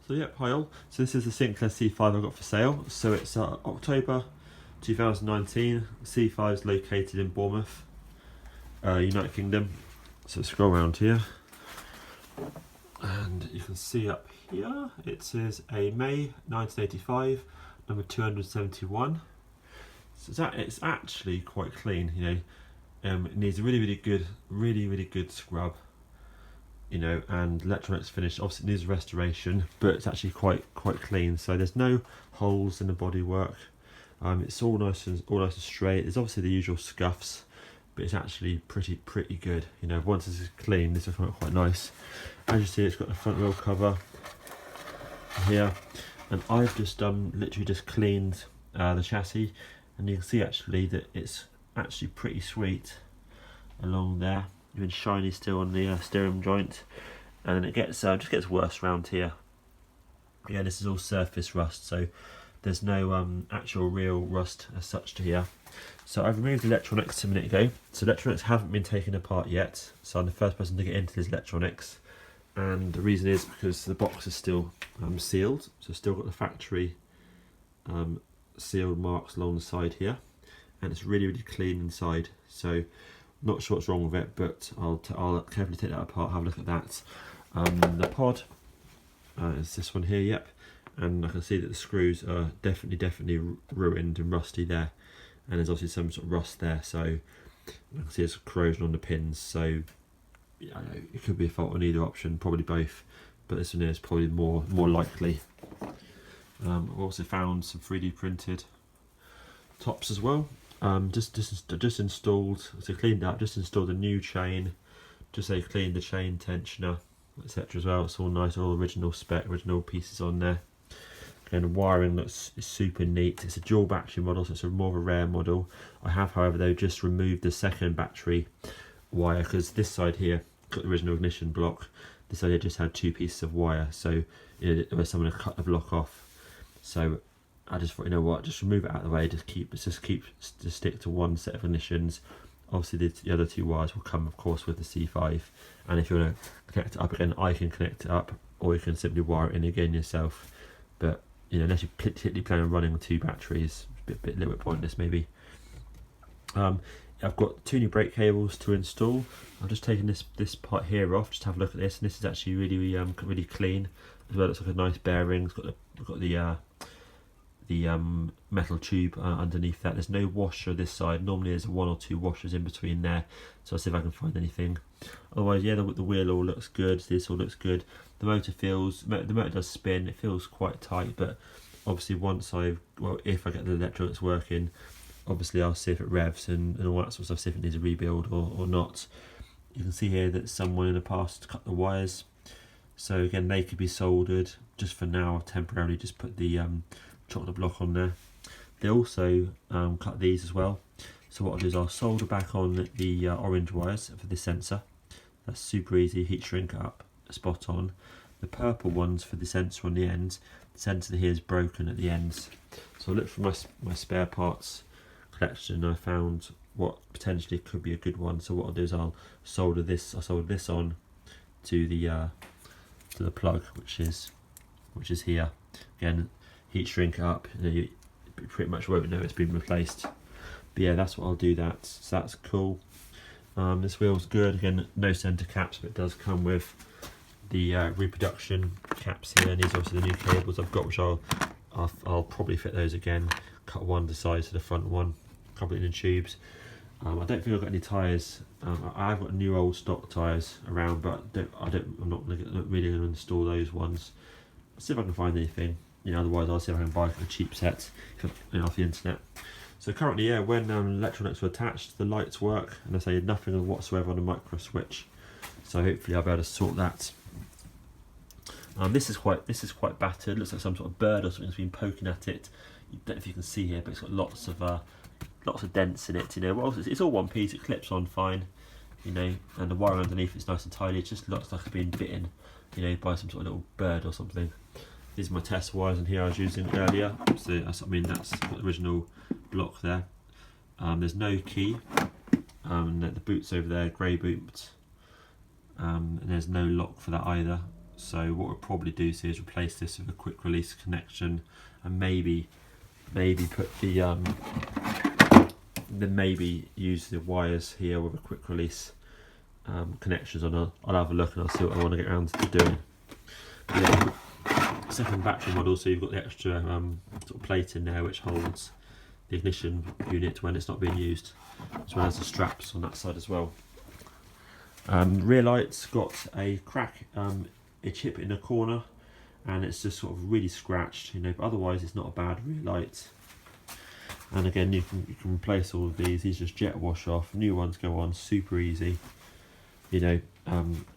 So yep, hi all. So this is the Sinclair C5 I got for sale. So it's October 2019. C5 is located in Bournemouth, United Kingdom. So scroll around here, and you can see up here it says a May 1985, number 271. So it's actually quite clean. It needs a really good scrub. And electronics finish. Obviously it needs restoration, but it's actually quite clean. So there's no holes in the bodywork. It's all nice and straight. There's obviously the usual scuffs, but it's actually pretty good. Once it's clean, this will come out quite nice. As you see, it's got the front wheel cover here, and I've just literally just cleaned the chassis, and you can see actually that it's actually pretty sweet along there. Even shiny still on the steering joint, and then it just gets worse around here. Again, this is all surface rust, so there's no actual real rust as such to here. So I've removed the electronics a minute ago. So electronics haven't been taken apart yet, so I'm the first person to get into this electronics, and the reason is because the box is still sealed, so still got the factory sealed marks along the side here, and it's really clean inside. So not sure what's wrong with it, but I'll carefully take that apart, have a look at that. The pod is this one here, yep, and I can see that the screws are definitely ruined and rusty there, and there's obviously some sort of rust there, so I can see there's corrosion on the pins. So yeah, it could be a fault on either option, probably both, but this one is probably more likely. I've also found some 3D printed tops as well. Just installed, so cleaned up, just installed a new chain, cleaned the chain tensioner, etc. as well. It's all nice, all original spec, original pieces on there. Again, the wiring looks super neat. It's a dual battery model, so it's more of a rare model. I have, however, though, just removed the second battery wire, because this side here got the original ignition block. This side here just had two pieces of wire, so there was someone to cut the block off. So I just thought, just remove it out of the way, just stick to one set of ignitions. Obviously the other two wires will come, of course, with the C5, and if you want to connect it up again, I can connect it up, or you can simply wire it in again yourself. But unless you particularly plan on running two batteries, it's a little bit pointless maybe. I've got two new brake cables to install. I'm just taking this part here off, just to have a look at this, and this is actually really clean as well. It's like a nice bearing. It's got the metal tube underneath that. There's no washer this side. Normally there's one or two washers in between there, so I'll see if I can find anything. Otherwise, yeah, the wheel all looks good. This all looks good. The motor does spin. It feels quite tight, but obviously if I get the electronics working, obviously I'll see if it revs and all that sort of stuff, see if it needs a rebuild or not. You can see here that someone in the past cut the wires, so again they could be soldered. Just for now, I've temporarily just put the chocolate block on there. They also cut these as well, so what I'll do is I'll solder back on the orange wires for the sensor. That's super easy, heat shrink up, spot on. The purple ones for the sensor on the ends. The sensor here is broken at the ends, so I looked for my spare parts collection, and I found what potentially could be a good one. So what I'll do is I'll solder this on to the plug, which is here. Again, heat shrink up, you pretty much won't know it's been replaced. But yeah, that's what I'll do. So that's cool. This wheel's good. Again, no centre caps, but it does come with the reproduction caps here, and these are obviously the new cables I've got, which I'll probably fit those again. Cut one to the sides to the front one, couple it in tubes. I don't think I've got any tyres. I've got new old stock tyres around, but I'm not really going to install those ones. See if I can find anything. Otherwise I'll see if I can buy a cheap set off the internet. So currently, yeah, when electronics are attached, the lights work, and I say nothing whatsoever on a micro switch. So hopefully I'll be able to sort that. This is quite battered. Looks like some sort of bird or something's been poking at it. I don't know if you can see here, but it's got lots of dents in it. Well, it's all one piece. It clips on fine, and the wire underneath it's nice and tidy. It just looks like it's been bitten, by some sort of little bird or something. These are my test wires in here I was using earlier. So that's the original block there. There's no key. The boot's over there, grey boot. And there's no lock for that either. So what we'll probably do is replace this with a quick release connection, and maybe put the then maybe use the wires here with a quick release connections on. I'll have a look and I'll see what I want to get around to doing. Yeah. Second battery model, so you've got the extra sort of plate in there which holds the ignition unit when it's not being used, as well as the straps on that side as well. Rear light's got a crack, a chip in the corner, and it's just sort of really scratched, you know, but otherwise it's not a bad rear light. And again, you can replace all of these just jet wash off, new ones go on, super easy. You know,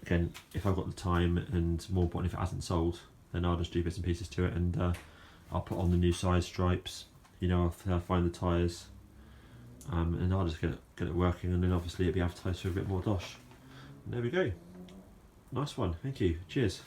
again, if I've got the time, and more important, if it hasn't sold, then I'll just do bits and pieces to it, and I'll put on the new size stripes, you know, I'll find the tyres, and I'll just get it working, and then obviously it'll be advertised for a bit more dosh. And there we go. Nice one, thank you, cheers.